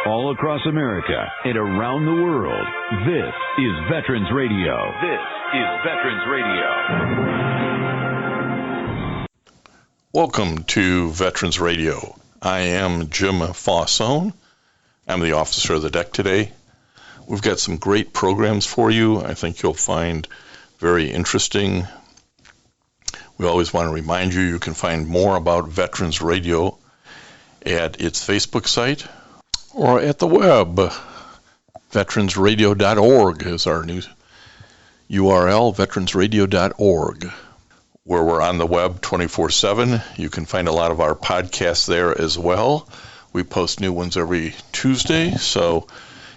All across America and around the world, this is Veterans Radio. This is Veterans Radio. Welcome to Veterans Radio. I am Jim Faussone. I'm the officer of the deck today. We've got some great programs for you. I think you'll find very interesting. We always want to remind you, you can find more about Veterans Radio at its Facebook site or at the web. Veteransradio.org is our new URL, veteransradio.org, where we're on the web 24/7. You can find a lot of our podcasts there as well. We post new ones every Tuesday, so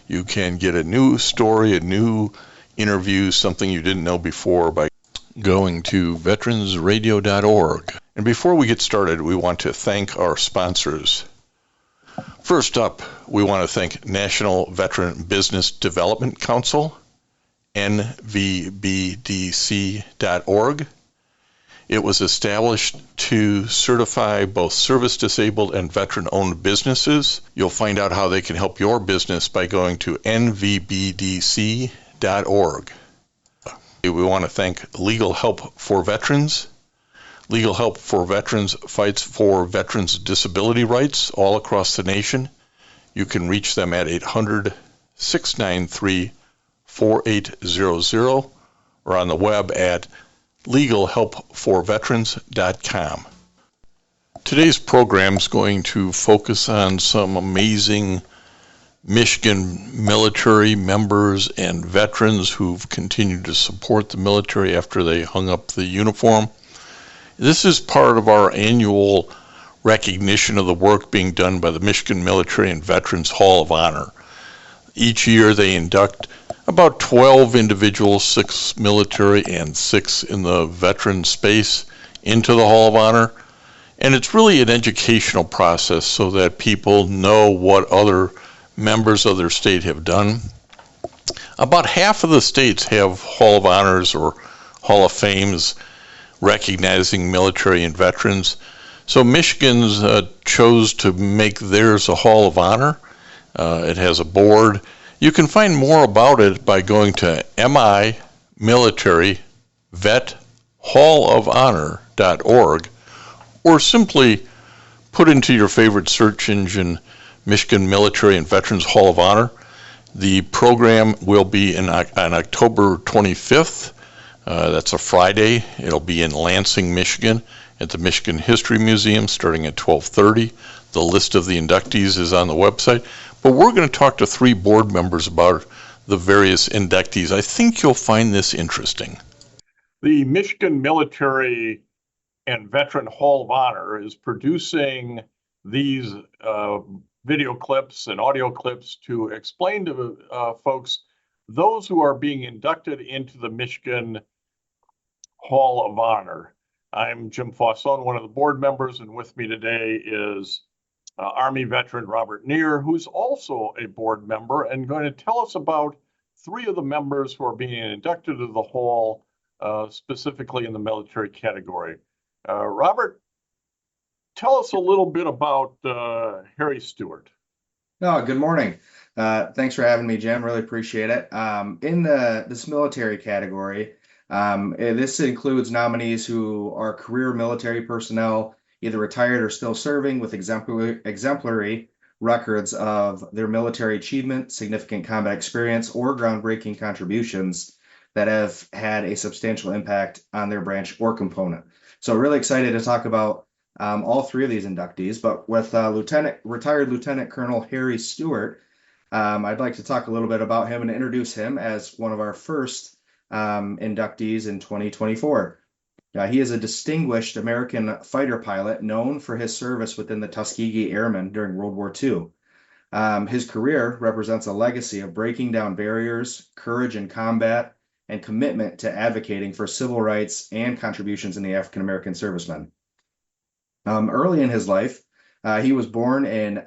you can get a new story, a new interview, something you didn't know before by going to veteransradio.org. And before we get started, we want to thank our sponsors. First up, we want to thank National Veteran Business Development Council, nvbdc.org. It was established to certify both service-disabled and veteran-owned businesses. You'll find out how they can help your business by going to nvbdc.org. We want to thank Legal Help for Veterans. Legal Help for Veterans fights for veterans' disability rights all across the nation. You can reach them at 800-693-4800 or on the web at legalhelpforveterans.com. Today's program is going to focus on some amazing Michigan military members and veterans who've continued to support the military after they hung up the uniform. This is part of our annual recognition of the work being done by the Michigan Military and Veterans Hall of Honor. Each year they induct about 12 individuals, 6 military and 6 in the veteran space, into the Hall of Honor. And it's really an educational process so that people know what other members of their state have done. About half of the states have Hall of Honors or Hall of Fames recognizing military and veterans. So Michigan's chose to make theirs a Hall of Honor. It has a board. You can find more about it by going to militaryvethallofonor.org or simply put into your favorite search engine Michigan Military and Veterans Hall of Honor. The program will be on October 25th. That's a Friday. It'll be in Lansing, Michigan at the Michigan History Museum starting at 12:30. The list of the inductees is on the website. But we're going to talk to 3 board members about the various inductees. I think you'll find this interesting. The Michigan Military and Veteran Hall of Honor is producing these video clips and audio clips to explain to folks, those who are being inducted into the Michigan Hall of Honor. I'm Jim Faussone, one of the board members, and with me today is Army veteran Robert Neer, who's also a board member and going to tell us about 3 of the members who are being inducted to the Hall, specifically in the military category. Robert, tell us a little bit about Harry Stewart. Oh, good morning. Thanks for having me, Jim. Really appreciate it. In this military category, this includes nominees who are career military personnel, either retired or still serving, with exemplary records of their military achievement, significant combat experience, or groundbreaking contributions that have had a substantial impact on their branch or component. So really excited to talk about all 3 of these inductees, but with retired Lieutenant Colonel Harry Stewart, I'd like to talk a little bit about him and introduce him as one of our first inductees in 2024. He is a distinguished American fighter pilot known for his service within the Tuskegee Airmen during World War II. His career represents a legacy of breaking down barriers, courage in combat, and commitment to advocating for civil rights and contributions in the African American servicemen. Early in his life, he was born in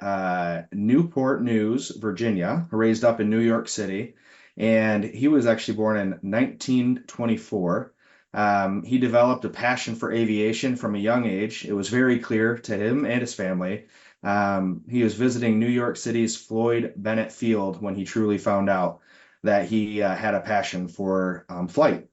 Newport News, Virginia, raised up in New York City, and he was actually born in 1924. He developed a passion for aviation from a young age. It was very clear to him and his family He was visiting New York City's Floyd Bennett Field when he truly found out that he had a passion for flight.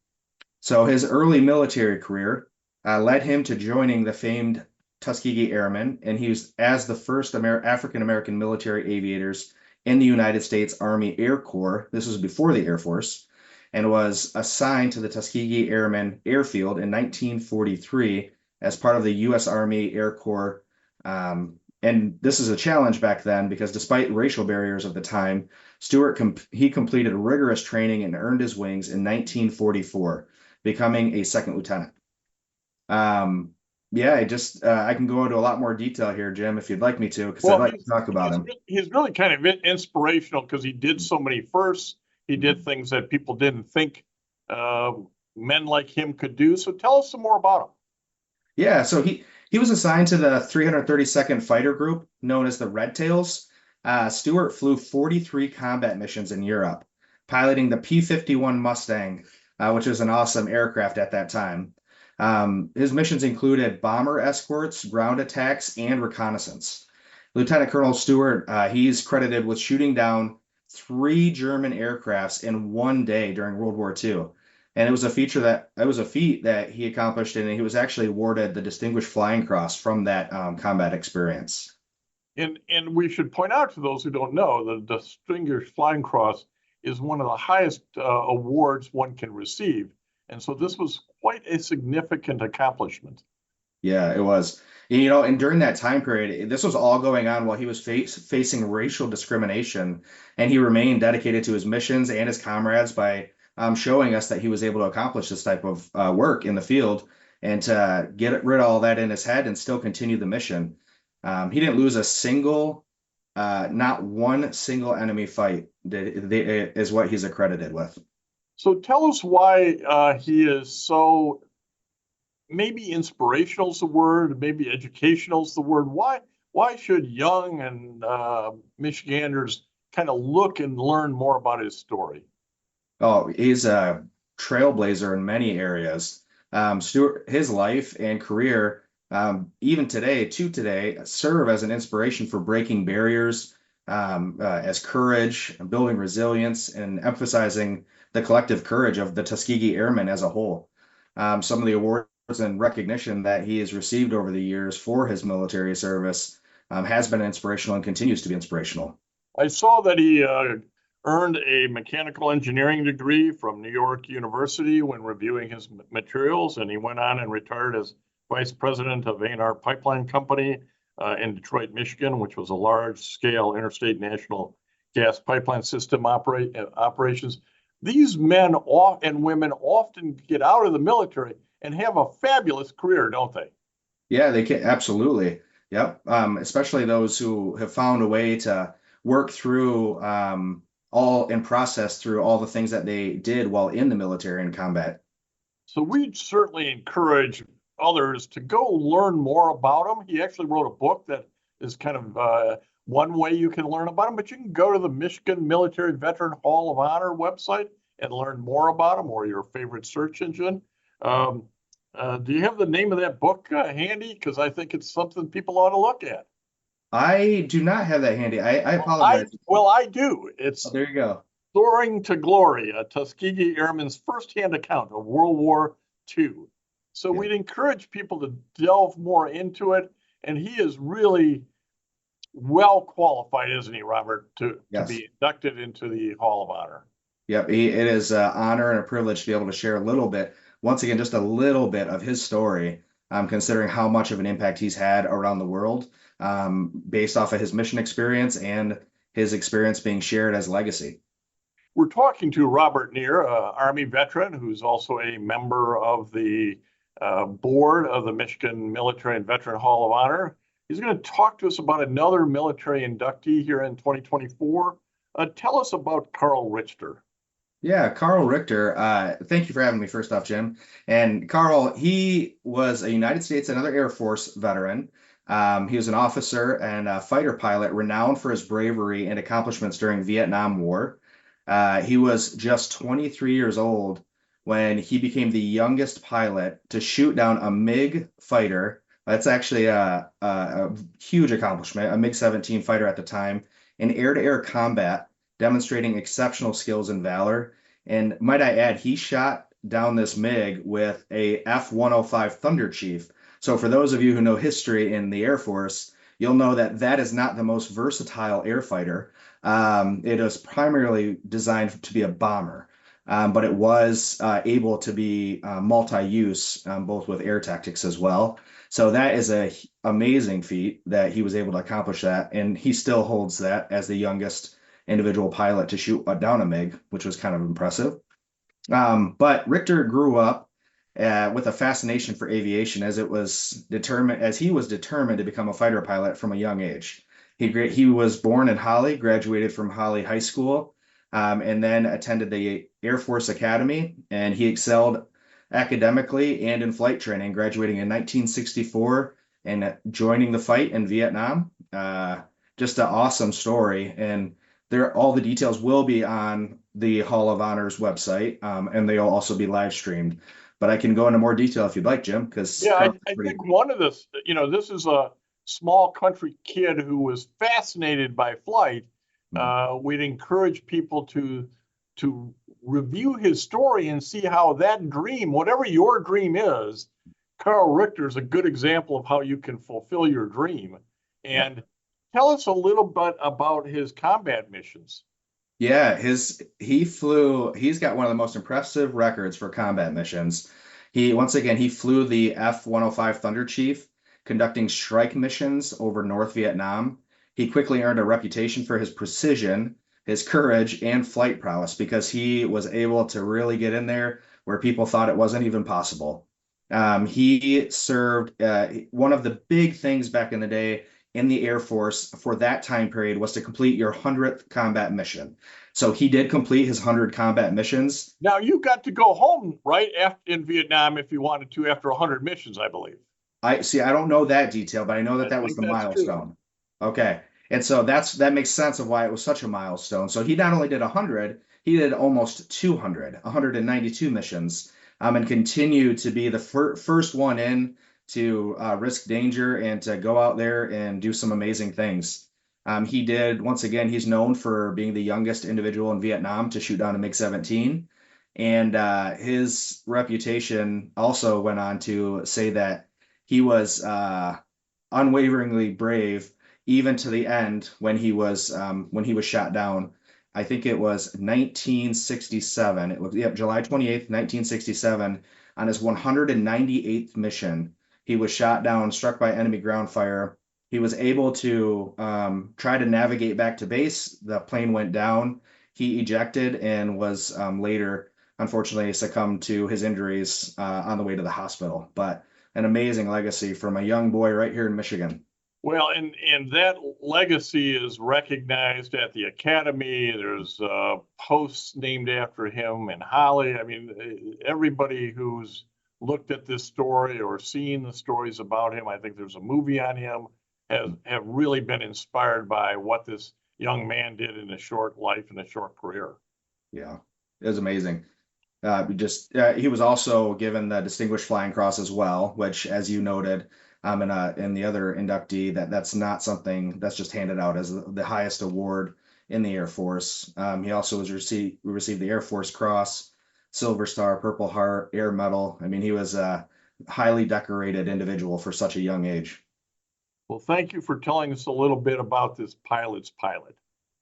So his early military career led him to joining the famed Tuskegee Airmen, and he was as the first African American military aviators in the United States Army Air Corps. This was before the Air Force, and was assigned to the Tuskegee Airmen Airfield in 1943 as part of the U.S. Army Air Corps. And this is a challenge back then because despite racial barriers of the time, Stewart he completed rigorous training and earned his wings in 1944, becoming a second lieutenant. Yeah, I can go into a lot more detail here, Jim, if you'd like me to, because I'd like to talk about him. He's really kind of inspirational because he did so many firsts. He did things that people didn't think men like him could do. So tell us some more about him. Yeah, so he was assigned to the 332nd Fighter Group, known as the Red Tails. Stewart flew 43 combat missions in Europe, piloting the P-51 Mustang, which was an awesome aircraft at that time. His missions included bomber escorts, ground attacks, and reconnaissance. Lieutenant Colonel Stewart, he's credited with shooting down 3 German aircrafts in one day during World War II. And it was a feat that he accomplished, and he was actually awarded the Distinguished Flying Cross from that combat experience. And we should point out to those who don't know, the Distinguished Flying Cross is one of the highest awards one can receive. And so this was quite a significant accomplishment. Yeah, it was. And during that time period, this was all going on while he was facing racial discrimination, and he remained dedicated to his missions and his comrades by showing us that he was able to accomplish this type of work in the field and to get rid of all that in his head and still continue the mission. He didn't lose not one single enemy fight is what he's accredited with. So tell us why he is so, maybe inspirational is the word, maybe educational is the word. Why should young and Michiganders kind of look and learn more about his story? Oh, he's a trailblazer in many areas. Stewart, his life and career, even today, serve as an inspiration for breaking barriers, as courage, building resilience, and emphasizing the collective courage of the Tuskegee Airmen as a whole. Some of the awards and recognition that he has received over the years for his military service has been inspirational and continues to be inspirational. I saw that he earned a mechanical engineering degree from New York University when reviewing his materials, and he went on and retired as vice president of A&R Pipeline Company in Detroit, Michigan, which was a large-scale interstate national gas pipeline system operations. These men and women often get out of the military and have a fabulous career, don't they? Yeah, they can, absolutely. Yep. Especially those who have found a way to work through process through all the things that they did while in the military and combat. So we certainly encourage others to go learn more about him. He actually wrote a book that is kind of one way you can learn about him, but you can go to the Michigan Military Veteran Hall of Honor website and learn more about him, or your favorite search engine. Do you have the name of that book handy? Because I think it's something people ought to look at. I do not have that handy. I apologize. I do. It's there you go. Soaring to Glory, a Tuskegee Airman's firsthand account of World War II. So we'd encourage people to delve more into it. And he is really well qualified, isn't he, Robert, to be inducted into the Hall of Honor? Yep, it is an honor and a privilege to be able to share a little bit, once again, just a little bit of his story, considering how much of an impact he's had around the world, based off of his mission experience and his experience being shared as legacy. We're talking to Robert Neer, an Army veteran who's also a member of the board of the Michigan Military and Veteran Hall of Honor. He's going to talk to us about another military inductee here in 2024. Tell us about Carl Richter. Yeah, Carl Richter. Thank you for having me, first off, Jim. And Carl, he was a United States and other Air Force veteran. He was an officer and a fighter pilot renowned for his bravery and accomplishments during Vietnam War. He was just 23 years old when he became the youngest pilot to shoot down a MiG fighter That's actually a huge accomplishment, a MiG-17 fighter at the time, in air-to-air combat, demonstrating exceptional skills and valor. And might I add, he shot down this MiG with a F-105 Thunder Chief. So for those of you who know history in the Air Force, you'll know that that is not the most versatile air fighter. It is primarily designed to be a bomber. But it was able to be multi-use, both with air tactics as well. So that is a amazing feat that he was able to accomplish that, and he still holds that as the youngest individual pilot to shoot down a MiG, which was kind of impressive. But Richter grew up with a fascination for aviation as he was determined to become a fighter pilot from a young age. He was born in Holly, graduated from Holly High School, and then attended the Air Force Academy, and he excelled academically and in flight training, graduating in 1964 and joining the fight in Vietnam. Just an awesome story, and all the details will be on the Hall of Honor's website, and they'll also be live streamed. But I can go into more detail if you'd like, Jim, because I think one of this, this is a small country kid who was fascinated by flight. We'd encourage people to review his story and see how that dream, whatever your dream is, Carl Richter is a good example of how you can fulfill your dream. And tell us a little bit about his combat missions. Yeah, he's got one of the most impressive records for combat missions. He flew the F-105 Thunder Chief, conducting strike missions over North Vietnam. He quickly earned a reputation for his precision, his courage, and flight prowess because he was able to really get in there where people thought it wasn't even possible. He served, one of the big things back in the day in the Air Force for that time period was to complete your 100th combat mission. So he did complete his 100 combat missions. Now you got to go home, right, in Vietnam if you wanted to after 100 missions, I believe. I don't know that detail, but I know that was the milestone. True. Okay. And so that makes sense of why it was such a milestone. So he not only did 100, he did almost 200, 192 missions, and continued to be the first one in to risk danger and to go out there and do some amazing things. Once again, he's known for being the youngest individual in Vietnam to shoot down a MiG-17. And his reputation also went on to say that he was unwaveringly brave even to the end when he was shot down. I think it was 1967. It was July 28th, 1967. On his 198th mission, he was shot down, struck by enemy ground fire. He was able to try to navigate back to base. The plane went down. He ejected and was later, unfortunately, succumbed to his injuries on the way to the hospital. But an amazing legacy from a young boy right here in Michigan. Well, and that legacy is recognized at the Academy. There's posts named after him in Holly. I mean, everybody who's looked at this story or seen the stories about him, I think there's a movie on him, have really been inspired by what this young man did in a short life and a short career. Yeah, it was amazing. He was also given the Distinguished Flying Cross as well, which, as you noted, in the other inductee, that's not something that's just handed out as the highest award in the Air Force. He also received the Air Force Cross, Silver Star, Purple Heart, Air Medal. I mean, he was a highly decorated individual for such a young age. Well, thank you for telling us a little bit about this pilot's pilot.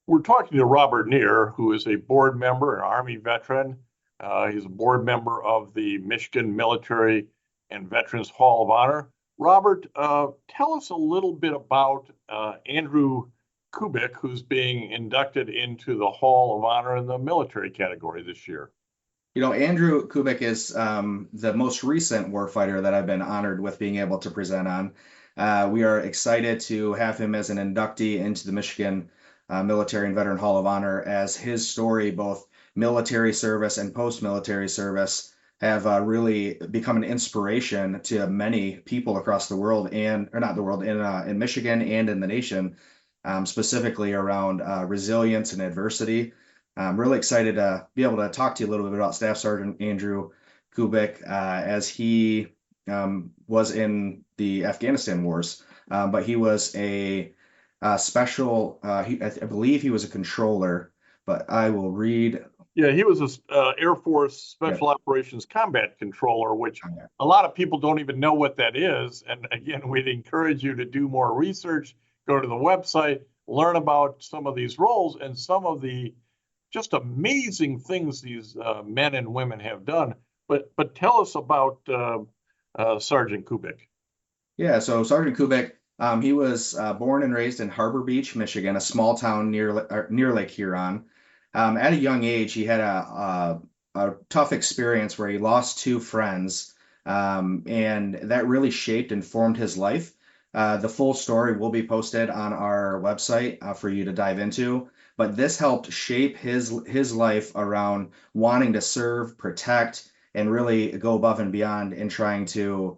We're talking to Robert Neer, who is a board member, an Army veteran. He's a board member of the Michigan Military and Veterans Hall of Honor. Robert, tell us a little bit about Andrew Kubik, who's being inducted into the Hall of Honor in the military category this year. Andrew Kubik is the most recent warfighter that I've been honored with being able to present on. We are excited to have him as an inductee into the Michigan Military and Veteran Hall of Honor, as his story, both military service and post-military service, have really become an inspiration to many people across the world, in Michigan and in the nation, specifically around resilience and adversity. I'm really excited to be able to talk to you a little bit about Staff Sergeant Andrew Kubik, as he was in the Afghanistan wars, but he was a special. I believe he was a controller, but I will read. Yeah, he was a Air Force Yep. Special Operations Combat Controller, which a lot of people don't even know what that is. And again, we'd encourage you to do more research, go to the website, learn about some of these roles and some of the just amazing things these men and women have done. But tell us about Sergeant Kubik. Yeah, so Sergeant Kubik, he was born and raised in Harbor Beach, Michigan, a small town near Lake Huron. At a young age, he had a tough experience where he lost two friends, and that really shaped and formed his life. The full story will be posted on our website for you to dive into, but this helped shape his life around wanting to serve, protect, and really go above and beyond in trying to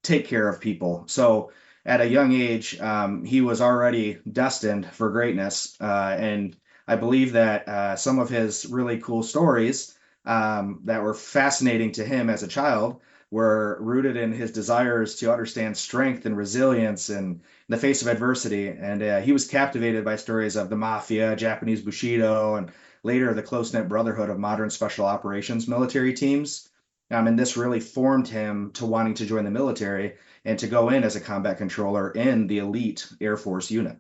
take care of people. So at a young age, he was already destined for greatness. And I believe that some of his really cool stories that were fascinating to him as a child were rooted in his desires to understand strength and resilience in the face of adversity. And he was captivated by stories of the mafia, Japanese Bushido, and later the close-knit brotherhood of modern special operations military teams. And this really formed him to wanting to join the military and to go in as a combat controller in the elite Air Force unit.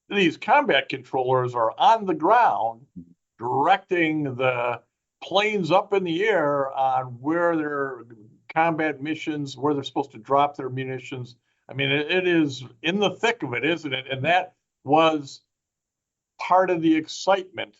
These combat controllers are on the ground directing the planes up in the air on where their combat missions, where they're supposed to drop their munitions. I mean, it is in the thick of it, isn't it? And that was part of the excitement,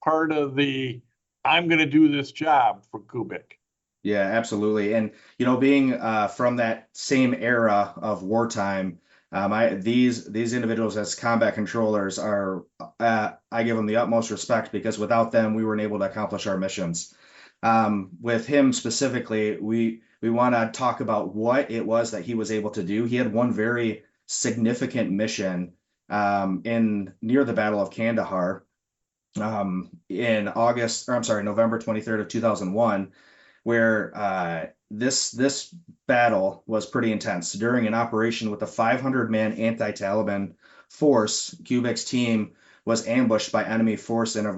part of the I'm going to do this job for Kubik. Yeah, absolutely. And, being from that same era of wartime, these individuals as combat controllers are, I give them the utmost respect because without them, we weren't able to accomplish our missions. With him specifically, we want to talk about what it was that he was able to do. He had one very significant mission near the Battle of Kandahar in November 23rd of 2001, where this battle was pretty intense. During an operation with a 500-man anti-Taliban force, Kubik's team was ambushed by enemy force in a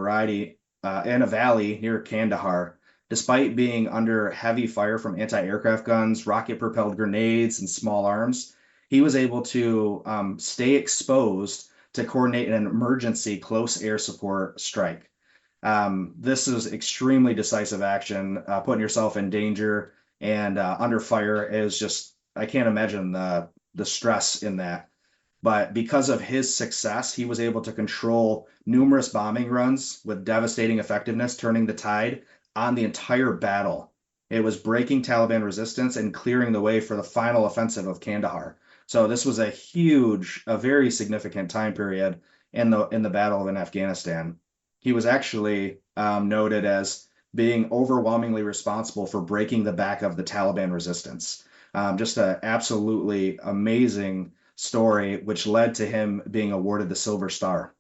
valley near Kandahar. Despite being under heavy fire from anti-aircraft guns, rocket-propelled grenades, and small arms, he was able to stay exposed to coordinate an emergency close air support strike. This is extremely decisive action, putting yourself in danger and under fire is just, I can't imagine the stress in that. But because of his success, he was able to control numerous bombing runs with devastating effectiveness, turning the tide on the entire battle. It was breaking Taliban resistance and clearing the way for the final offensive of Kandahar. So this was a very significant time period in the battle in Afghanistan. He was actually noted as being overwhelmingly responsible for breaking the back of the Taliban resistance. Just an absolutely amazing story, which led to him being awarded the Silver Star.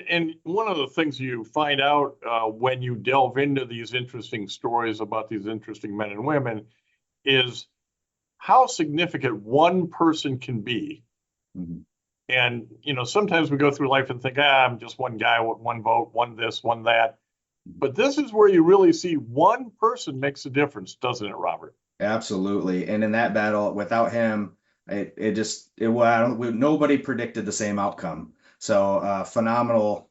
And one of the things you find out when you delve into these interesting stories about these interesting men and women is how significant one person can be. Mm-hmm. And, sometimes we go through life and think, I'm just one guy, one vote, one this, one that. But this is where you really see one person makes a difference, doesn't it, Robert? Absolutely. And in that battle, without him, nobody predicted the same outcome. So phenomenal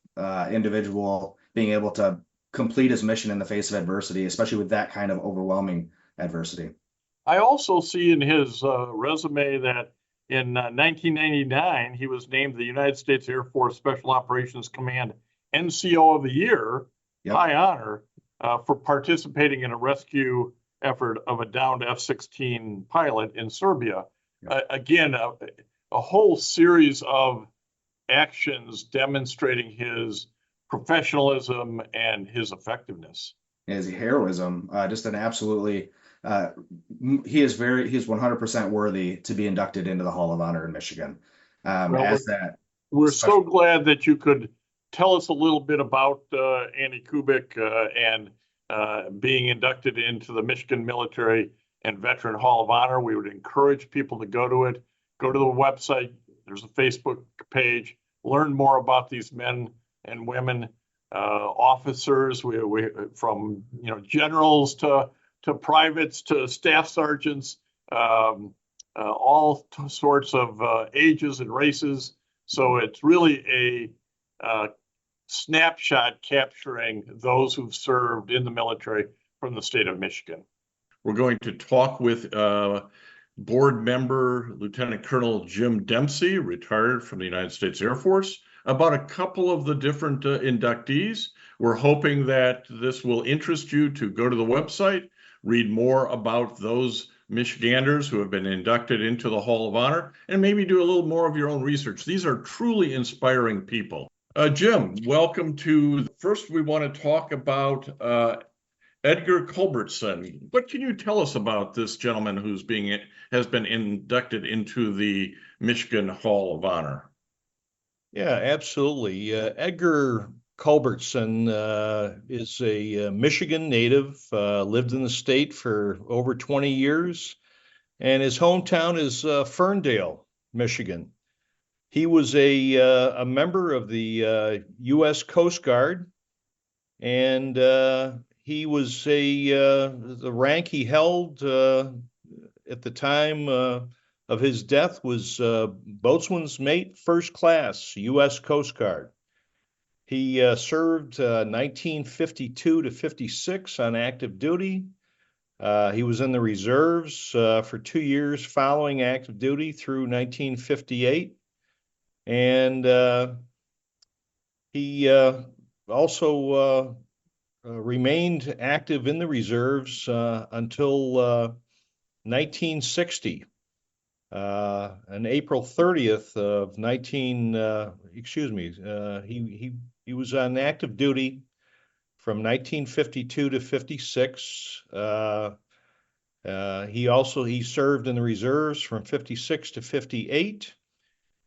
individual being able to complete his mission in the face of adversity, especially with that kind of overwhelming adversity. I also see in his resume that in 1999, he was named the United States Air Force Special Operations Command NCO of the Year, Yep. High honor, for participating in a rescue effort of a downed F-16 pilot in Serbia. Yep. Again, a whole series of actions demonstrating his professionalism and his effectiveness. His heroism, just an absolutely, he is 100% worthy to be inducted into the Hall of Honor in Michigan. We're so glad that you could tell us a little bit about Andy Kubik and being inducted into the Michigan military. and Veteran Hall of Honor. We would encourage people to go to it. Go to the website. There's a Facebook page. Learn more about these men and women, officers. We from generals to privates to staff sergeants, all sorts of ages and races. So it's really a snapshot capturing those who've served in the military from the state of Michigan. We're going to talk with board member Lieutenant Colonel Jim Dempsey, retired from the United States Air Force, about a couple of the different inductees. We're hoping that this will interest you to go to the website, read more about those Michiganders who have been inducted into the Hall of Honor, and maybe do a little more of your own research. These are truly inspiring people. Jim, welcome to. First, we want to talk about Edgar Culbertson. What can you tell us about this gentleman who's has been inducted into the Michigan Hall of Honor? Yeah, absolutely. Edgar Culbertson is a Michigan native, lived in the state for over 20 years, and his hometown is Ferndale, Michigan. He was a member of the U.S. Coast Guard, and he was the rank he held at the time of his death was boatswain's mate, first class, U.S. Coast Guard. He served 1952 to 56 on active duty. He was in the reserves for 2 years following active duty through 1958. And he also remained active in the reserves until 1960. On April 30th of he was on active duty from 1952 to 56. He served in the reserves from 56 to 58.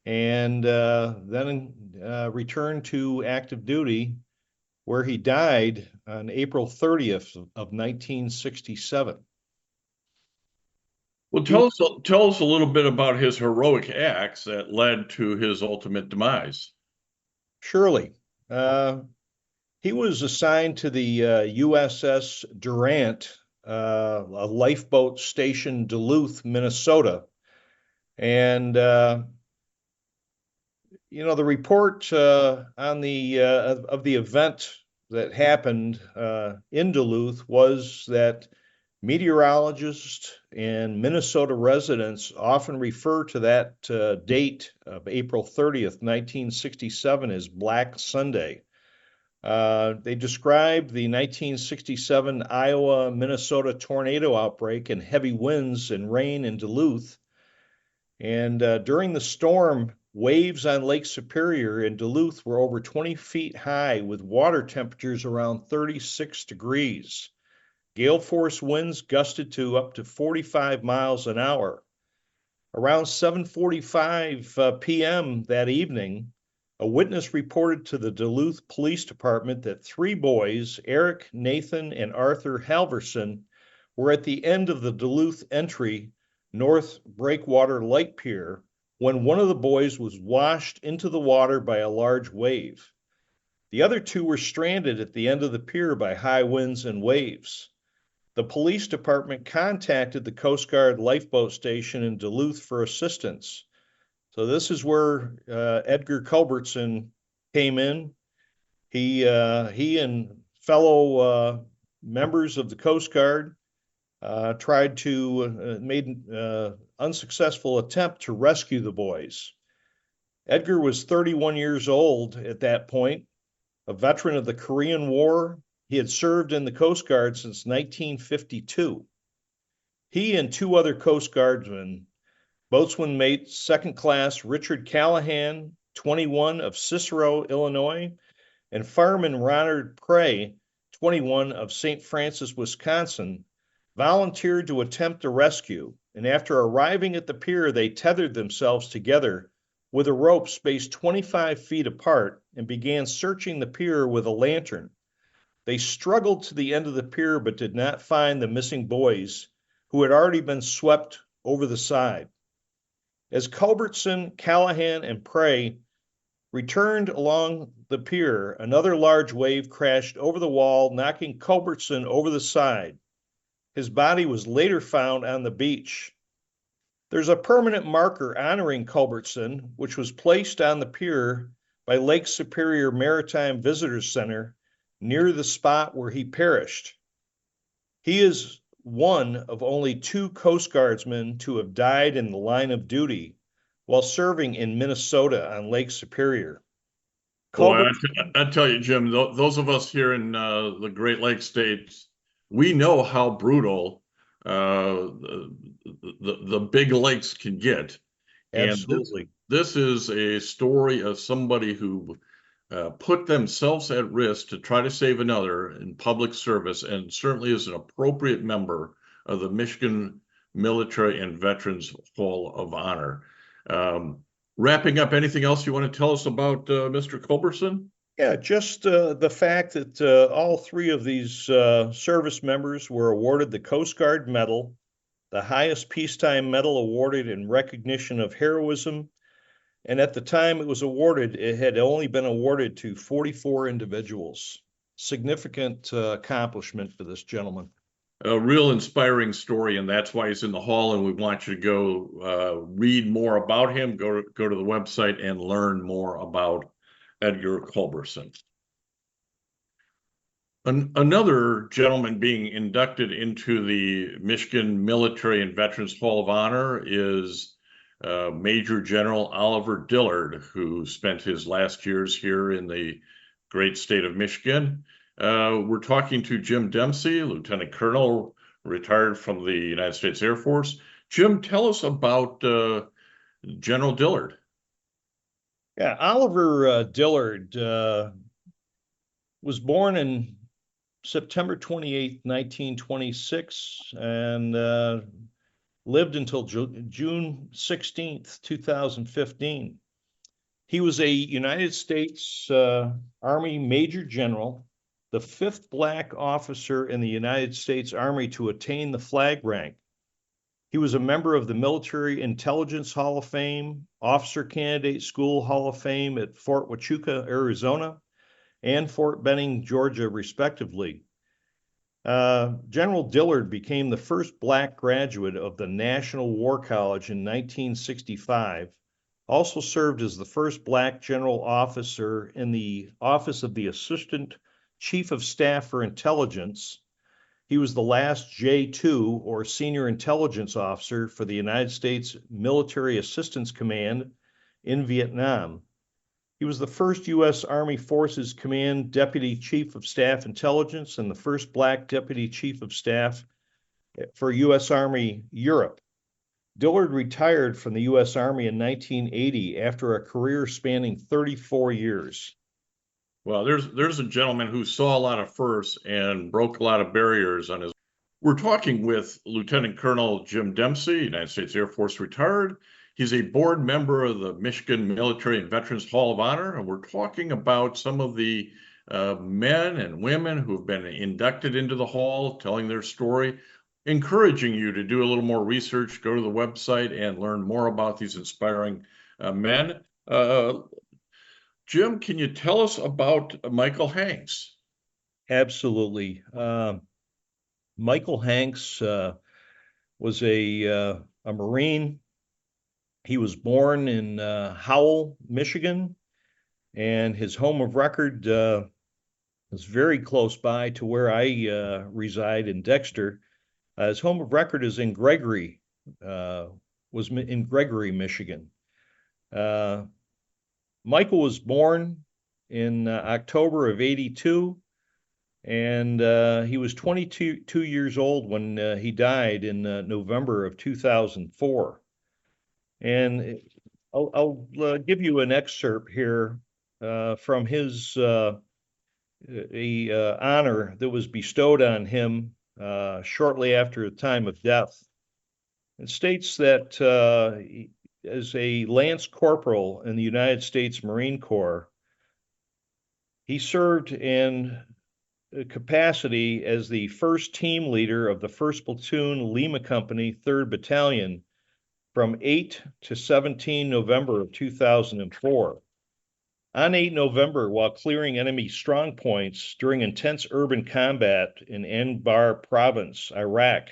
And then returned to active duty, where he died on April 30th of 1967. Well, tell us a little bit about his heroic acts that led to his ultimate demise. Surely. He was assigned to the USS Durant, a lifeboat station, Duluth, Minnesota. And the report on of the event that happened in Duluth was that meteorologists and Minnesota residents often refer to that date of April 30th, 1967 as Black Sunday. They described the 1967 Iowa-Minnesota tornado outbreak and heavy winds and rain in Duluth. And during the storm, waves on Lake Superior in Duluth were over 20 feet high with water temperatures around 36 degrees. Gale force winds gusted to up to 45 miles an hour. Around 7:45 p.m. that evening, a witness reported to the Duluth Police Department that 3 boys, Eric, Nathan, and Arthur Halverson, were at the end of the Duluth entry North Breakwater Light Pier when one of the boys was washed into the water by a large wave. The other 2 were stranded at the end of the pier by high winds and waves. The police department contacted the Coast Guard lifeboat station in Duluth for assistance. So this is where Edgar Culbertson came in. He and fellow members of the Coast Guard tried to made an unsuccessful attempt to rescue the boys. Edgar was 31 years old at that point, a veteran of the Korean War. He had served in the Coast Guard since 1952. He and 2 other Coast Guardsmen, boatswain mate second class Richard Callahan, 21, of Cicero, Illinois, and fireman Ronald Prey, 21, of St. Francis, Wisconsin, volunteered to attempt a rescue, and after arriving at the pier, they tethered themselves together with a rope spaced 25 feet apart and began searching the pier with a lantern. They struggled to the end of the pier but did not find the missing boys, who had already been swept over the side. As Culbertson, Callahan, and Prey returned along the pier, another large wave crashed over the wall, knocking Culbertson over the side. His body was later found on the beach. There's a permanent marker honoring Culbertson, which was placed on the pier by Lake Superior Maritime Visitors Center near the spot where he perished. He is one of only 2 Coast Guardsmen to have died in the line of duty while serving in Minnesota on Lake Superior. Boy, I tell you, Jim, those of us here in the Great Lakes states, we know how brutal the big lakes can get. Absolutely. And this is a story of somebody who put themselves at risk to try to save another in public service, and certainly is an appropriate member of the Michigan Military and Veterans Hall of Honor. Wrapping up, anything else you want to tell us about Mr. Culbertson? Yeah, just the fact that all 3 of these service members were awarded the Coast Guard Medal, the highest peacetime medal awarded in recognition of heroism. And at the time it was awarded, it had only been awarded to 44 individuals. Significant accomplishment for this gentleman. A real inspiring story, and that's why he's in the hall, and we want you to go read more about him. Go to the website and learn more about Edgar Culbertson. Another gentleman being inducted into the Michigan Military and Veterans Hall of Honor is Major General Oliver Dillard, who spent his last years here in the great state of Michigan. We're talking to Jim Dempsey, Lieutenant Colonel, retired from the United States Air Force. Jim, tell us about General Dillard. Yeah, Oliver Dillard was born in September 28th, 1926, and lived until June 16th, 2015. He was a United States Army Major General, the 5th Black officer in the United States Army to attain the flag rank. He was a member of the Military Intelligence Hall of Fame, Officer Candidate School Hall of Fame at Fort Huachuca, Arizona, and Fort Benning, Georgia, respectively. General Dillard became the first Black graduate of the National War College in 1965, also served as the first Black general officer in the Office of the Assistant Chief of Staff for Intelligence. He was the last J2, or Senior Intelligence Officer, for the United States Military Assistance Command in Vietnam. He was the first U.S. Army Forces Command Deputy Chief of Staff Intelligence and the first Black Deputy Chief of Staff for U.S. Army Europe. Dillard retired from the U.S. Army in 1980 after a career spanning 34 years. Well, there's a gentleman who saw a lot of firsts and broke a lot of barriers on his. We're talking with Lieutenant Colonel Jim Dempsey, United States Air Force retired. He's a board member of the Michigan Military and Veterans Hall of Honor, and we're talking about some of the men and women who have been inducted into the hall, telling their story, encouraging you to do a little more research, go to the website and learn more about these inspiring men. Jim, can you tell us about Michael Hanks? Absolutely. Michael Hanks was a Marine. He was born in Howell, Michigan, and his home of record is very close by to where I reside in Dexter. His home of record is in Gregory, Michigan. Michael was born in October of '82, and he was 22 years old when he died in November of 2004. And I'll give you an excerpt here from his honor that was bestowed on him shortly after the time of death. It states that as a Lance Corporal in the United States Marine Corps, he served in capacity as the first team leader of the 1st Platoon Lima Company, 3rd Battalion, from 8 to 17 November of 2004. On 8 November, while clearing enemy strong points during intense urban combat in Anbar Province, Iraq,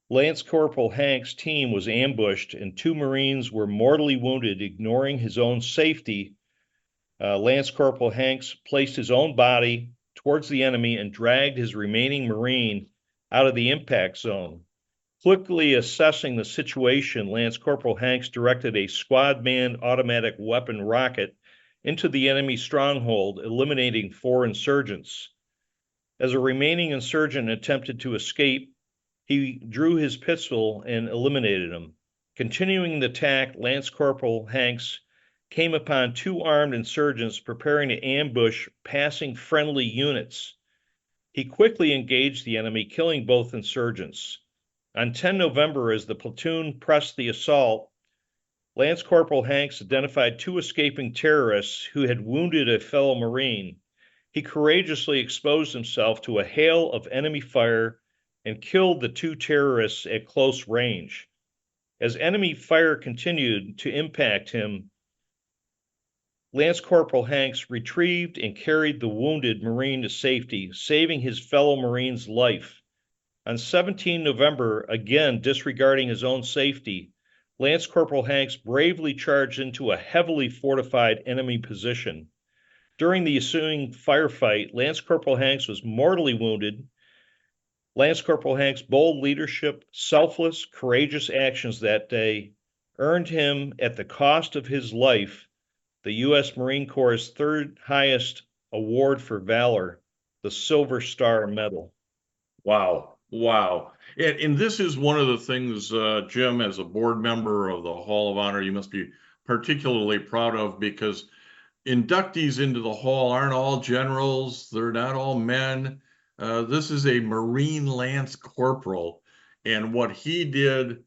Lance Corporal Hanks' team was ambushed and 2 Marines were mortally wounded. Ignoring his own safety, Lance Corporal Hanks placed his own body towards the enemy and dragged his remaining Marine out of the impact zone. Quickly assessing the situation, Lance Corporal Hanks directed a squad-manned automatic weapon rocket into the enemy stronghold, eliminating 4 insurgents. As a remaining insurgent attempted to escape, he drew his pistol and eliminated him. Continuing the attack, Lance Corporal Hanks came upon 2 armed insurgents preparing to ambush passing friendly units. He quickly engaged the enemy, killing both insurgents. On 10 November, as the platoon pressed the assault, Lance Corporal Hanks identified 2 escaping terrorists who had wounded a fellow Marine. He courageously exposed himself to a hail of enemy fire and killed the 2 terrorists at close range. As enemy fire continued to impact him, Lance Corporal Hanks retrieved and carried the wounded Marine to safety, saving his fellow Marine's life. On 17 November, again disregarding his own safety, Lance Corporal Hanks bravely charged into a heavily fortified enemy position. During the ensuing firefight, Lance Corporal Hanks was mortally wounded. Lance Corporal Hanks' bold leadership, selfless, courageous actions that day earned him, at the cost of his life, the U.S. Marine Corps' 3rd highest award for valor, the Silver Star Medal. Wow. Wow. And this is one of the things, Jim, as a board member of the Hall of Honor, you must be particularly proud of, because inductees into the Hall aren't all generals. They're not all men. This is a Marine Lance Corporal. And what he did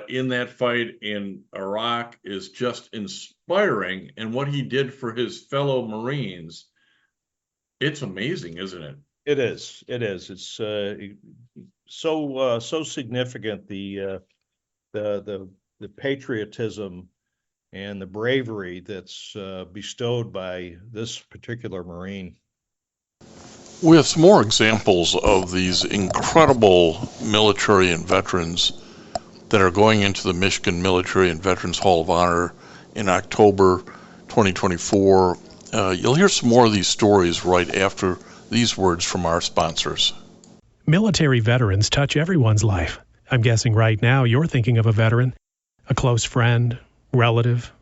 in that fight in Iraq is just inspiring. And what he did for his fellow Marines, it's amazing, isn't it? It is. It is. It's so significant, the patriotism and the bravery that's bestowed by this particular Marine. We have some more examples of these incredible military and veterans that are going into the Michigan Military and Veterans Hall of Honor in October 2024. You'll hear some more of these stories right after these words from our sponsors. Military veterans touch everyone's life. I'm guessing right now you're thinking of a veteran, a close friend, relative.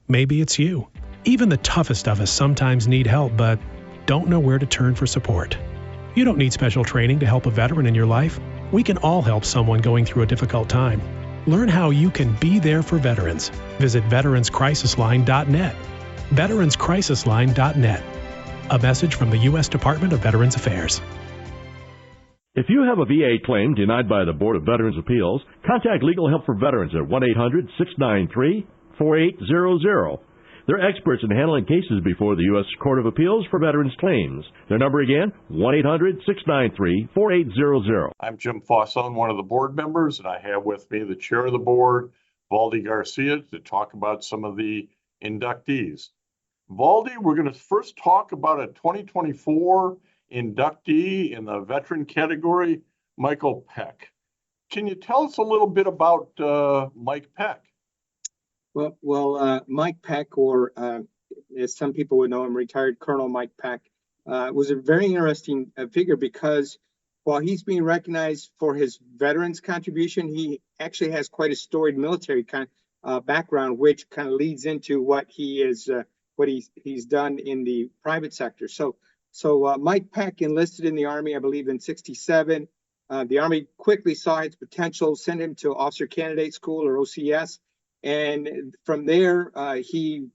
Maybe it's you. Even the toughest of us sometimes need help, but don't know where to turn for support. You don't need special training to help a veteran in your life. We can all help someone going through a difficult time. Learn how you can be there for veterans. Visit veteranscrisisline.net. veteranscrisisline.net. A message from the U.S. Department of Veterans Affairs. If you have a VA claim denied by the Board of Veterans Appeals, contact Legal Help for Veterans at 1-800-693-4800. They're experts in handling cases before the U.S. Court of Appeals for Veterans Claims. Their number again, 1-800-693-4800. I'm Jim Fosson, one of the board members, and I have with me the chair of the board, Valdi Garcia, to talk about some of the inductees. Valdi, we're going to first talk about a 2024 inductee in the veteran category, Michael Peck. Can you tell us a little bit about Mike Peck? Well, Mike Peck, or as some people would know him, retired Colonel Mike Peck, was a very interesting figure, because while he's being recognized for his veterans contribution, he actually has quite a storied military background, which kind of leads into what he is. What he's done in the private sector. So Mike Peck enlisted in the Army, I believe, in '67. The Army quickly saw its potential, sent him to Officer Candidate School, or OCS. And from there, he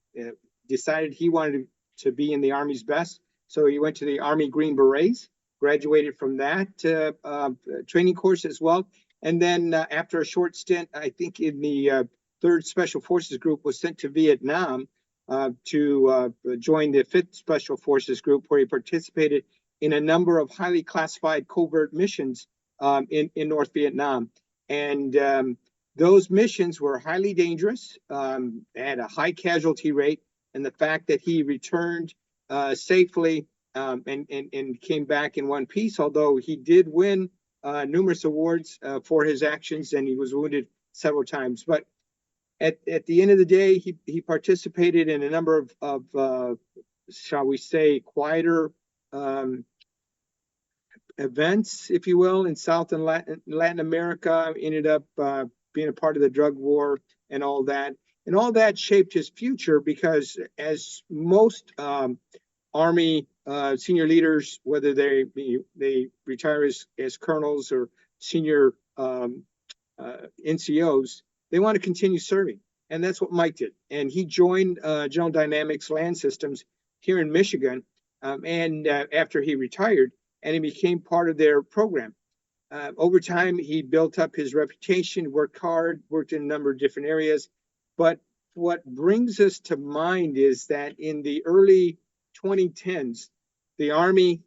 decided he wanted to be in the Army's best. So he went to the Army Green Berets, graduated from that training course as well. And then after a short stint, I think in the 3rd Special Forces Group, was sent to Vietnam to join the 5th Special Forces Group, where he participated in a number of highly classified covert missions in North Vietnam. And those missions were highly dangerous, had a high casualty rate, and the fact that he returned safely and came back in one piece, although he did win numerous awards for his actions, and he was wounded several times. But at the end of the day, he participated in a number of shall we say, quieter events, if you will, in South and Latin America. Ended up being a part of the drug war and all that. And all that shaped his future because, as most Army senior leaders, whether they retire as colonels or senior NCOs, they want to continue serving. And that's what Mike did. And he joined General Dynamics Land Systems here in Michigan and after he retired, and he became part of their program. Over time, he built up his reputation, worked hard, worked in a number of different areas. But what brings us to mind is that in the early 2010s, the Army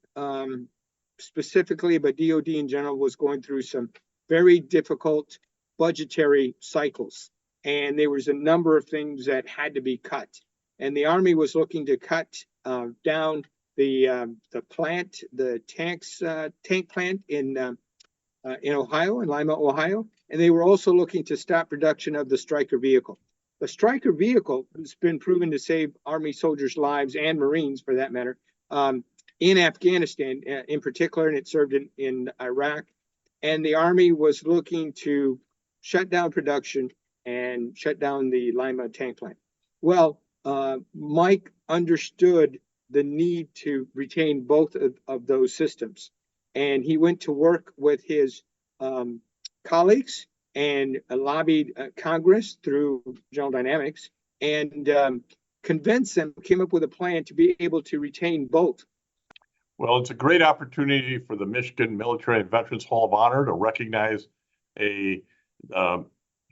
specifically, but DOD in general, was going through some very difficult budgetary cycles. And there was a number of things that had to be cut. And the Army was looking to cut down the plant, the tank plant in Ohio, in Lima, Ohio. And they were also looking to stop production of the Stryker vehicle. The Stryker vehicle has been proven to save Army soldiers' lives, and Marines for that matter, in Afghanistan in particular, and it served in Iraq. And the Army was looking to shut down production and shut down the Lima tank plant. Well, Mike understood the need to retain both of those systems. And he went to work with his colleagues and lobbied Congress through General Dynamics and convinced them, came up with a plan to be able to retain both. Well, it's a great opportunity for the Michigan Military and Veterans Hall of Honor to recognize a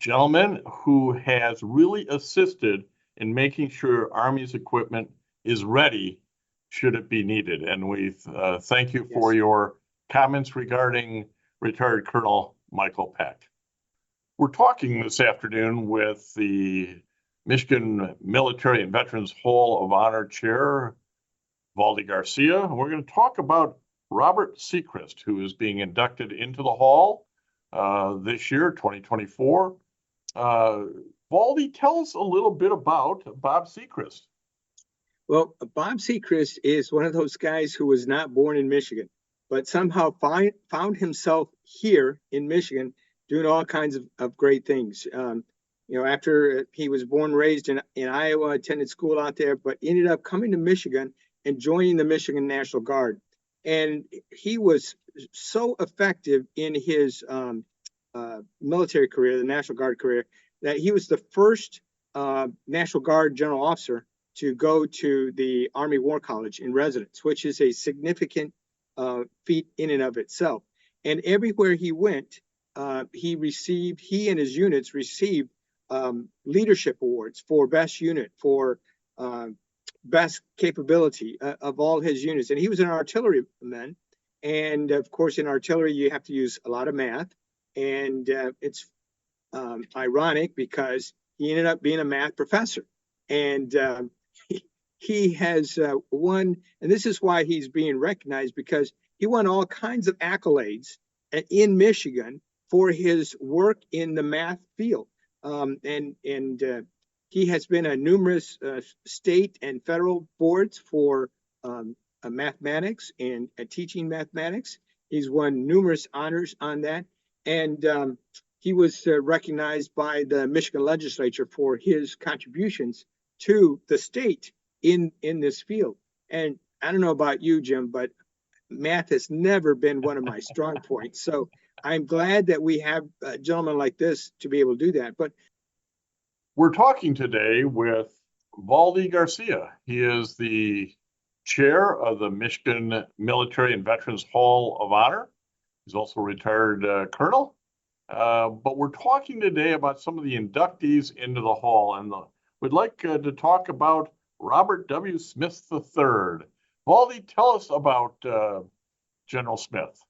gentleman who has really assisted in making sure Army's equipment is ready should it be needed. And we thank you for your comments regarding retired Colonel Michael Peck. We're talking this afternoon with the Michigan Military and Veterans Hall of Honor Chair, Valdi Garcia. And we're going to talk about Robert Sechrist, who is being inducted into the Hall this year, 2024. Valdi, tell us a little bit about Bob Sechrist. Well, Bob Sechrist is one of those guys who was not born in Michigan, but somehow found himself here in Michigan doing all kinds of great things. After he was born, raised in Iowa, attended school out there, but ended up coming to Michigan and joining the Michigan National Guard. And he was so effective in his military career, the National Guard career, that he was the first National Guard general officer to go to the Army War College in residence, which is a significant feat in and of itself. And everywhere he went, he and his units received leadership awards for best unit, for best capability of all his units. And he was an artilleryman. And of course, in artillery, you have to use a lot of math. And it's ironic because he ended up being a math professor. And he has won, and this is why he's being recognized, because he won all kinds of accolades in Michigan for his work in the math field. And he has been on numerous state and federal boards for mathematics and teaching mathematics. He's won numerous honors on that. And he was recognized by the Michigan legislature for his contributions to the state in this field. And I don't know about you, Jim, but math has never been one of my strong points. So I'm glad that we have a gentleman like this to be able to do that. But we're talking today with Valdi Garcia. He is the chair of the Michigan Military and Veterans Hall of Honor. He's also a retired colonel. But we're talking today about some of the inductees into the Hall. And we'd like to talk about Robert W. Smith III. Valdi, tell us about General Smith.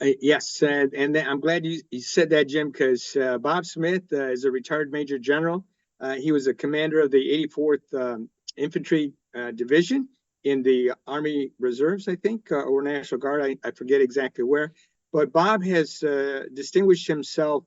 Yes, and I'm glad you said that, Jim, because Bob Smith is a retired Major General. He was a commander of the 84th Infantry Division in the Army Reserves, I think, or National Guard. I forget exactly where. But Bob has distinguished himself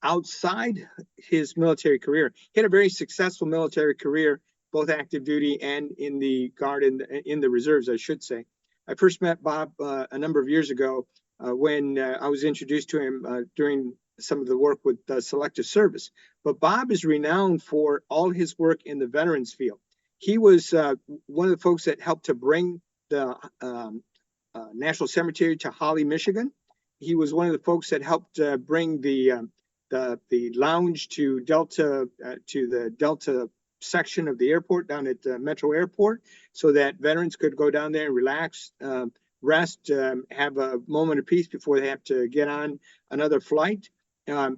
outside his military career. He had a very successful military career, both active duty and in the Guard and in the Reserves, I should say. I first met Bob a number of years ago when I was introduced to him during some of the work with Selective Service. But Bob is renowned for all his work in the veterans field. He was one of the folks that helped to bring the National Cemetery to Holly, Michigan. He was one of the folks that helped bring the lounge to the Delta section of the airport down at Metro Airport, so that veterans could go down there and relax, rest, have a moment of peace before they have to get on another flight.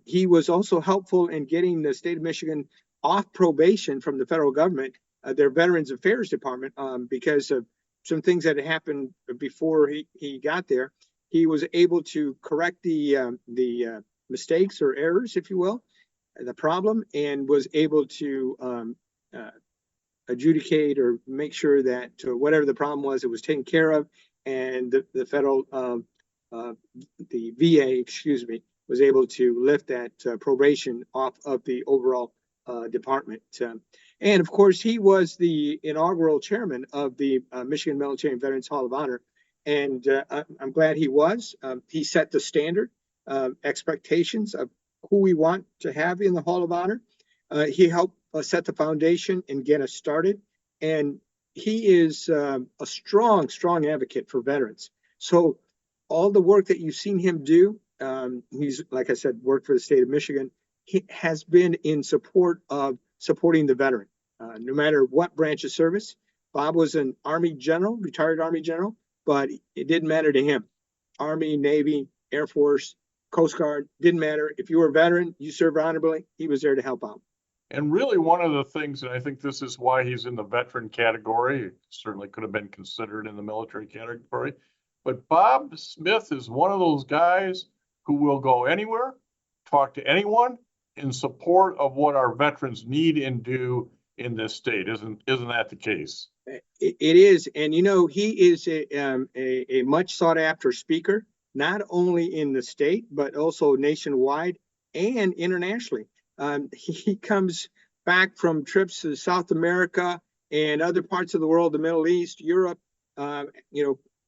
He was also helpful in getting the state of Michigan off probation from the federal government, their Veterans Affairs Department, because of some things that had happened before he got there. He was able to correct the mistakes or errors, if you will, the problem, and was able to adjudicate or make sure that whatever the problem was, it was taken care of, and the federal, the VA, excuse me, was able to lift that probation off of the overall department. And of course, he was the inaugural chairman of the Michigan Military and Veterans Hall of Honor, and I'm glad he was. He set the standard expectations of who we want to have in the Hall of Honor. He helped set the foundation and get us started. And he is a strong, strong advocate for veterans. So all the work that you've seen him do, he's, like I said, worked for the state of Michigan. He has been in support of supporting the veteran, no matter what branch of service. Bob was an Army general, retired Army general, but it didn't matter to him. Army, Navy, Air Force, Coast Guard, didn't matter. If you were a veteran, you served honorably, he was there to help out. And really one of the things, and I think this is why he's in the veteran category, certainly could have been considered in the military category, but Bob Smith is one of those guys who will go anywhere, talk to anyone in support of what our veterans need and do in this state. Isn't that the case? It is. And, you know, he is a much sought after speaker, not only in the state, but also nationwide and internationally. He comes back from trips to South America and other parts of the world, the Middle East, Europe,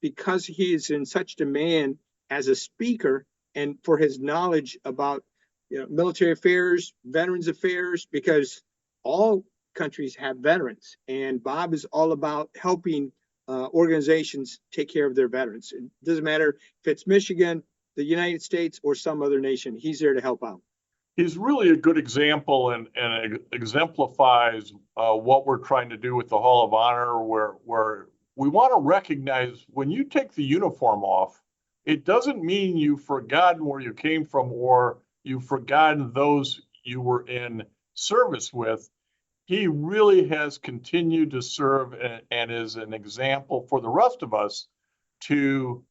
because he is in such demand as a speaker and for his knowledge about military affairs, veterans affairs, because all countries have veterans, and Bob is all about helping organizations take care of their veterans. It doesn't matter if it's Michigan, the United States, or some other nation. He's there to help out. He's really a good example and exemplifies what we're trying to do with the Hall of Honor, where we want to recognize when you take the uniform off, it doesn't mean you've forgotten where you came from or you've forgotten those you were in service with. He really has continued to serve and is an example for the rest of us to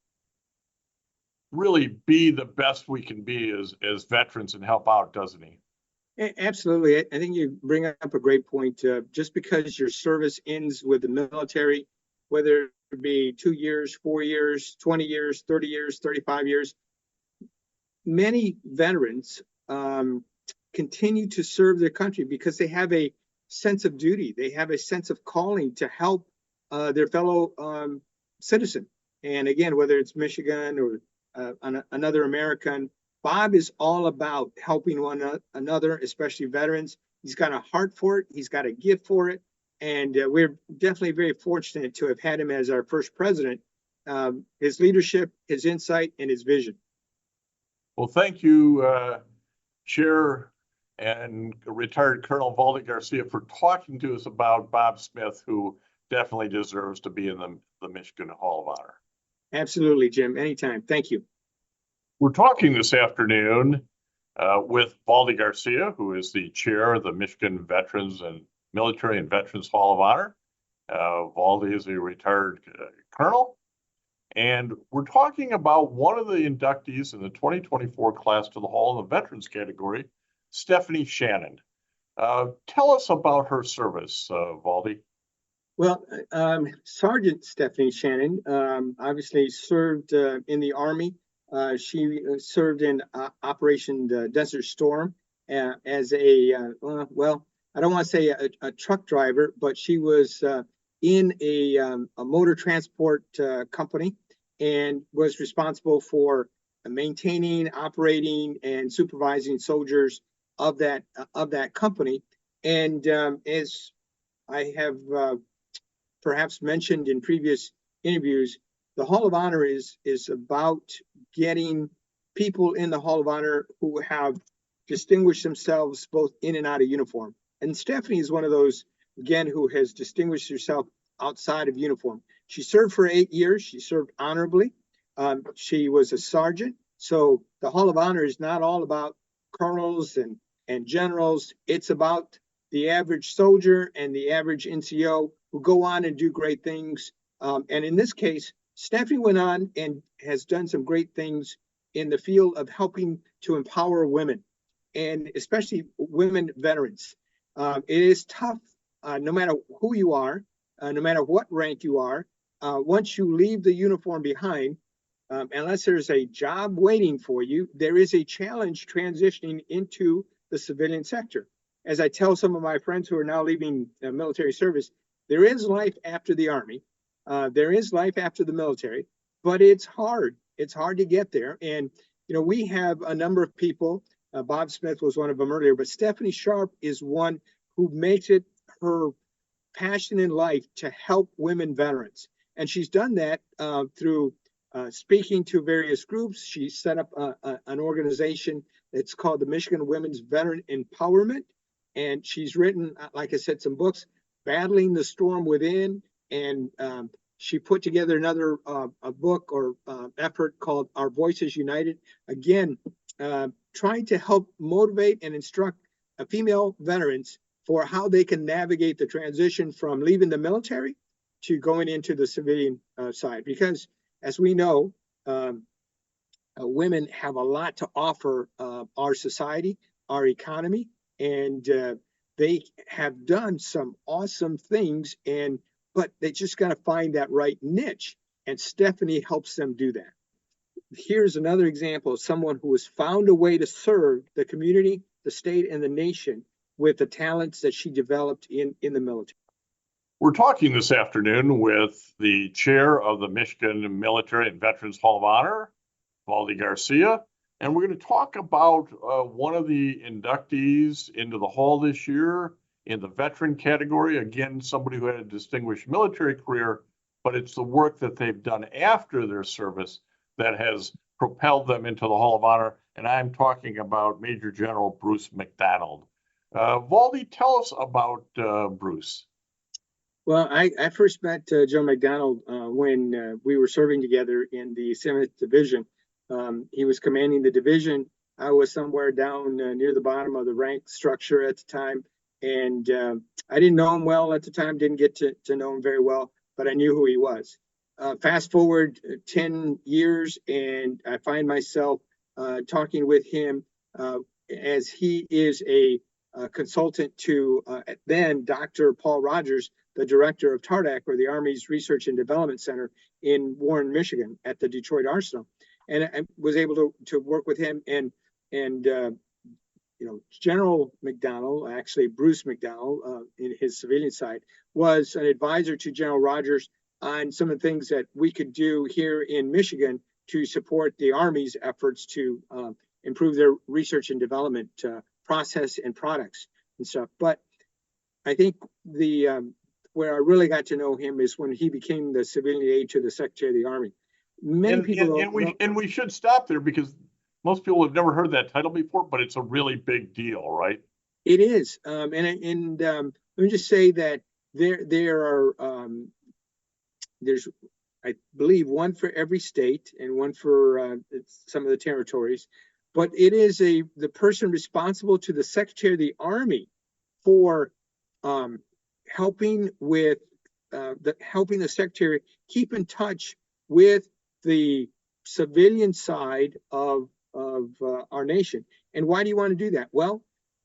really be the best we can be as veterans and help out, doesn't he? Absolutely. I think you bring up a great point. Just because your service ends with the military, whether it be 2 years, 4 years, 20 years, 30 years, 35 years, many veterans continue to serve their country because they have a sense of duty. They have a sense of calling to help their fellow citizen. And again, whether it's Michigan or another American, Bob is all about helping one another, especially veterans. He's got a heart for it. He's got a gift for it. And we're definitely very fortunate to have had him as our first president. His leadership, his insight, and his vision. Well, thank you, Chair and retired Colonel Valdi Garcia, for talking to us about Bob Smith, who definitely deserves to be in the Michigan Hall of Honor. Absolutely, Jim. Anytime. Thank you. We're talking this afternoon with Valdi Garcia, who is the chair of the Michigan Veterans and Military and Veterans Hall of Honor. Valdi is a retired colonel. And we're talking about one of the inductees in the 2024 class to the Hall in the Veterans category, Stephanie Shannon. Tell us about her service, Valdi. Well, Sergeant Stephanie Shannon obviously served in the Army. She served in Operation Desert Storm as a, well, I don't want to say a truck driver, but she was in a motor transport company and was responsible for maintaining, operating, and supervising soldiers of that company. And as I have perhaps mentioned in previous interviews, the Hall of Honor is about getting people in the Hall of Honor who have distinguished themselves both in and out of uniform. And Stephanie is one of those, again, who has distinguished herself outside of uniform. She served for 8 years. She served honorably. She was a sergeant. So the Hall of Honor is not all about colonels and generals. It's about the average soldier and the average NCO who go on and do great things. And in this case, Stephanie went on and has done some great things in the field of helping to empower women, and especially women veterans. It is tough, no matter who you are, no matter what rank you are. Once you leave the uniform behind, unless there's a job waiting for you, there is a challenge transitioning into the civilian sector. As I tell some of my friends who are now leaving military service, there is life after the Army. There is life after the military, but it's hard. It's hard to get there. And, you know, we have a number of people. Bob Smith was one of them earlier, but Stephanie Sharp is one who makes it her passion in life to help women veterans. And she's done that through speaking to various groups. She set up an organization that's called the Michigan Women's Veteran Empowerment. And she's written, like I said, some books, Battling the Storm Within. And she put together another a book or effort called Our Voices United. Again, trying to help motivate and instruct female veterans for how they can navigate the transition from leaving the military to going into the civilian side. Because as we know, women have a lot to offer our society, our economy, and they have done some awesome things, but they just got to find that right niche, and Stephanie helps them do that. Here's another example of someone who has found a way to serve the community, the state, and the nation with the talents that she developed in the military. We're talking this afternoon with the chair of the Michigan Military and Veterans Hall of Honor, Valdi Garcia, and we're going to talk about one of the inductees into the hall this year in the veteran category. Again, somebody who had a distinguished military career, but it's the work that they've done after their service that has propelled them into the Hall of Honor. And I'm talking about Major General Bruce McDonald. Valdi, tell us about Bruce. Well, I first met Joe McDonald when we were serving together in the 7th Division. He was commanding the division. I was somewhere down near the bottom of the rank structure at the time. And I didn't know him well at the time, didn't get to know him very well, but I knew who he was. Fast forward 10 years, and I find myself talking with him as he is a consultant to then Dr. Paul Rogers, the director of TARDAC, or the Army's Research and Development Center in Warren, Michigan, at the Detroit Arsenal. And I was able to work with him, and you know, General McDonald, actually Bruce McDonald, in his civilian side, was an advisor to General Rogers on some of the things that we could do here in Michigan to support the Army's efforts to improve their research and development process and products and stuff. But I think where I really got to know him is when he became the civilian aide to the Secretary of the Army. Many people and we should stop there, because most people have never heard that title before, but it's a really big deal, right? It is. And let me just say that there are there's, I believe, one for every state and one for some of the territories. But it is the person responsible to the Secretary of the Army for helping with helping the secretary keep in touch with the civilian side of our nation. And why do you want to do that? Well,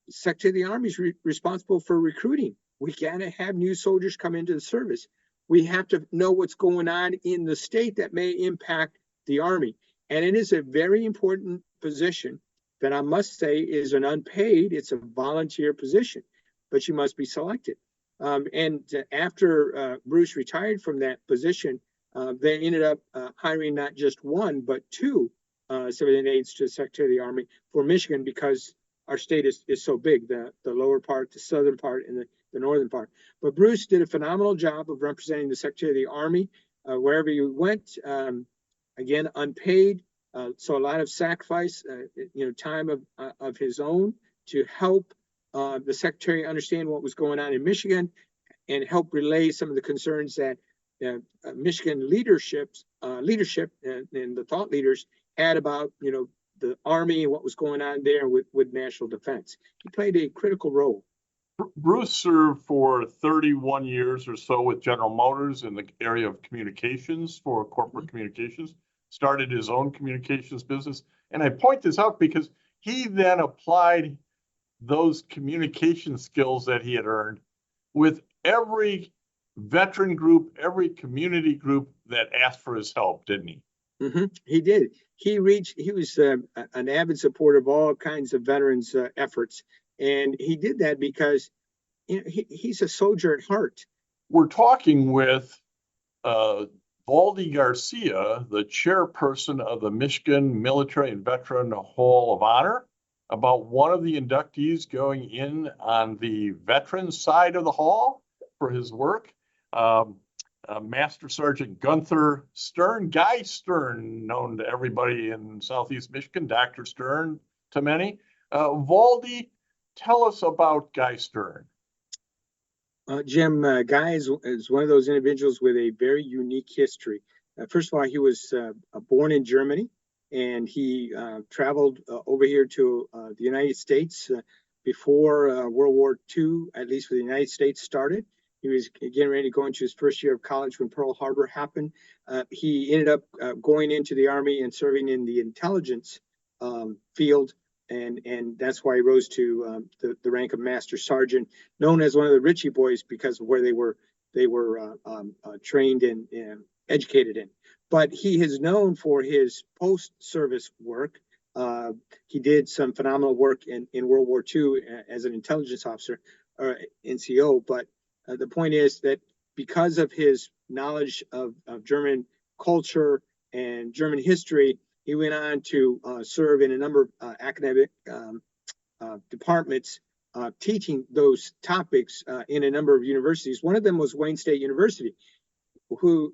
the Secretary of the Army is responsible for recruiting. We gotta have new soldiers come into the service. We have to know what's going on in the state that may impact the Army. And it is a very important position that I must say is an unpaid, it's a volunteer position, but you must be selected. And after Bruce retired from that position, they ended up hiring not just one, but two civilian aides to the Secretary of the Army for Michigan, because our state is so big, the lower part, the southern part, and the northern part. But Bruce did a phenomenal job of representing the Secretary of the Army wherever he went, again, unpaid. So a lot of sacrifice, time of his own to help the Secretary understand what was going on in Michigan and help relay some of the concerns that Michigan leadership and the thought leaders had about, the Army and what was going on there with national defense. He played a critical role. Bruce served for 31 years or so with General Motors in the area of communications for corporate communications, started his own communications business. And I point this out because he then applied those communication skills that he had earned with every veteran group, every community group that asked for his help, didn't he? Mm-hmm. He did. He was an avid supporter of all kinds of veterans' efforts. And he did that because he's a soldier at heart. We're talking with Valdi Garcia, the chairperson of the Michigan Military and Veteran Hall of Honor, about one of the inductees going in on the veteran side of the hall for his work. Master Sergeant Gunther Stern, Guy Stern, known to everybody in Southeast Michigan, Dr. Stern to many. Valdi, tell us about Guy Stern. Jim, Guy is one of those individuals with a very unique history. First of all, he was born in Germany, and he traveled over here to the United States before World War II, at least when the United States started. He was getting ready to go into his first year of college when Pearl Harbor happened. He ended up going into the Army and serving in the intelligence field, and that's why he rose to the rank of Master Sergeant, known as one of the Ritchie boys because of where they were trained and educated in. But he is known for his post-service work. He did some phenomenal work in World War II as an intelligence officer, NCO, but the point is that because of his knowledge of German culture and German history, he went on to serve in a number of academic departments, teaching those topics in a number of universities. One of them was Wayne State University, who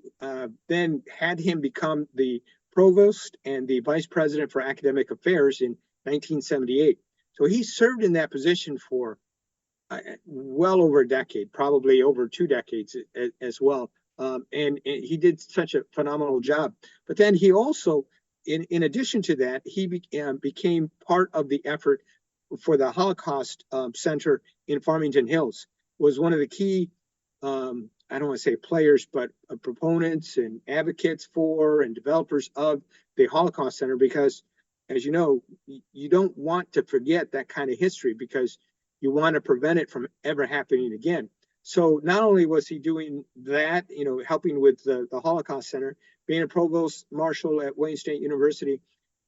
then had him become the provost and the vice president for academic affairs in 1978. So he served in that position for well over a decade, probably over 2 decades as well. And he did such a phenomenal job. But then he also, in addition to that, he became part of the effort for the Holocaust Center in Farmington Hills, was one of the key, I don't want to say players, but proponents and advocates for and developers of the Holocaust Center, because, as you know, you don't want to forget that kind of history because you want to prevent it from ever happening again. So not only was he doing that, helping with the Holocaust Center, being a provost marshal at Wayne State University,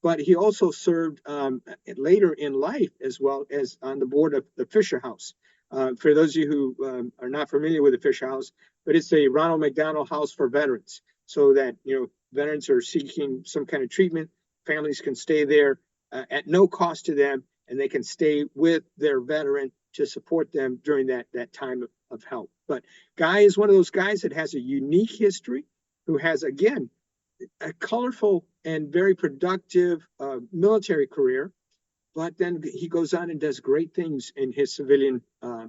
but he also served later in life as well as on the board of the Fisher House. For those of you who are not familiar with the Fisher House, but it's a Ronald McDonald House for veterans, so that veterans are seeking some kind of treatment, families can stay there at no cost to them, and they can stay with their veteran to support them during that time of help. But Guy is one of those guys that has a unique history, who has, again, a colorful and very productive military career, but then he goes on and does great things in his civilian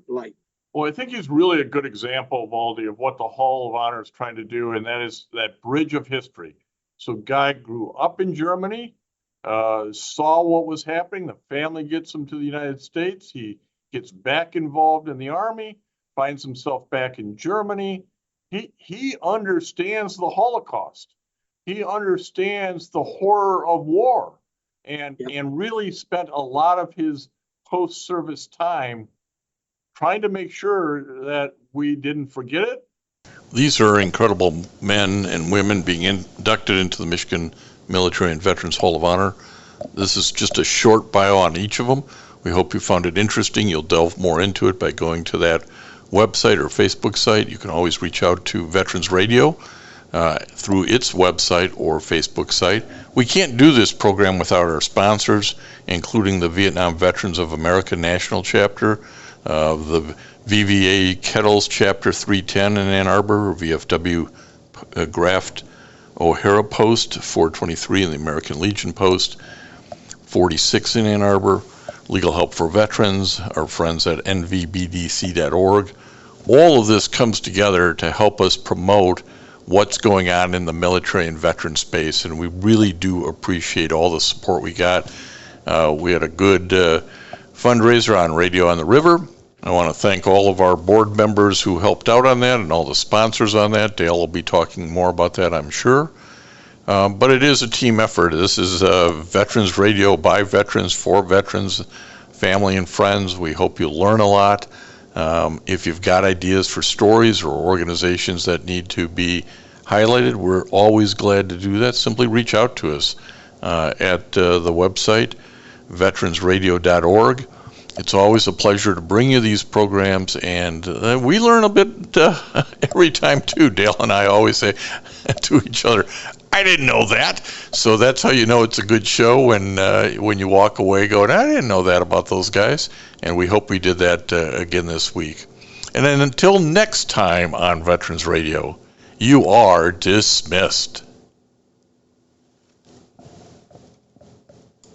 life. Well, I think he's really a good example, Valdi, of what the Hall of Honor is trying to do, and that is that bridge of history. So Guy grew up in Germany, saw what was happening. The family gets him to the United States. He gets back involved in the Army, finds himself back in Germany, He understands the Holocaust. He understands the horror of war, and really spent a lot of his post-service time trying to make sure that we didn't forget it. These are incredible men and women being inducted into the Michigan Military and Veterans Hall of Honor. This is just a short bio on each of them. We hope you found it interesting. You'll delve more into it by going to that website or Facebook site. You can always reach out to Veterans Radio through its website or Facebook site. We can't do this program without our sponsors, including the Vietnam Veterans of America National Chapter, the VVA Kettles Chapter 310 in Ann Arbor, VFW Graft O'Hara Post 423 and the American Legion Post 46 in Ann Arbor, Legal Help for Veterans, our friends at nvbdc.org. All of this comes together to help us promote what's going on in the military and veteran space, and we really do appreciate all the support we got. We had a good fundraiser on Radio on the River. I want to thank all of our board members who helped out on that and all the sponsors on that. Dale will be talking more about that, I'm sure. But it is a team effort. This is Veterans Radio by veterans, for veterans, family and friends. We hope you'll learn a lot. If you've got ideas for stories or organizations that need to be highlighted, we're always glad to do that. Simply reach out to us at the website, veteransradio.org. It's always a pleasure to bring you these programs, and we learn a bit every time, too. Dale and I always say to each other, I didn't know that. So that's how you know it's a good show when you walk away going, I didn't know that about those guys. And we hope we did that again this week. And then until next time on Veterans Radio, you are dismissed.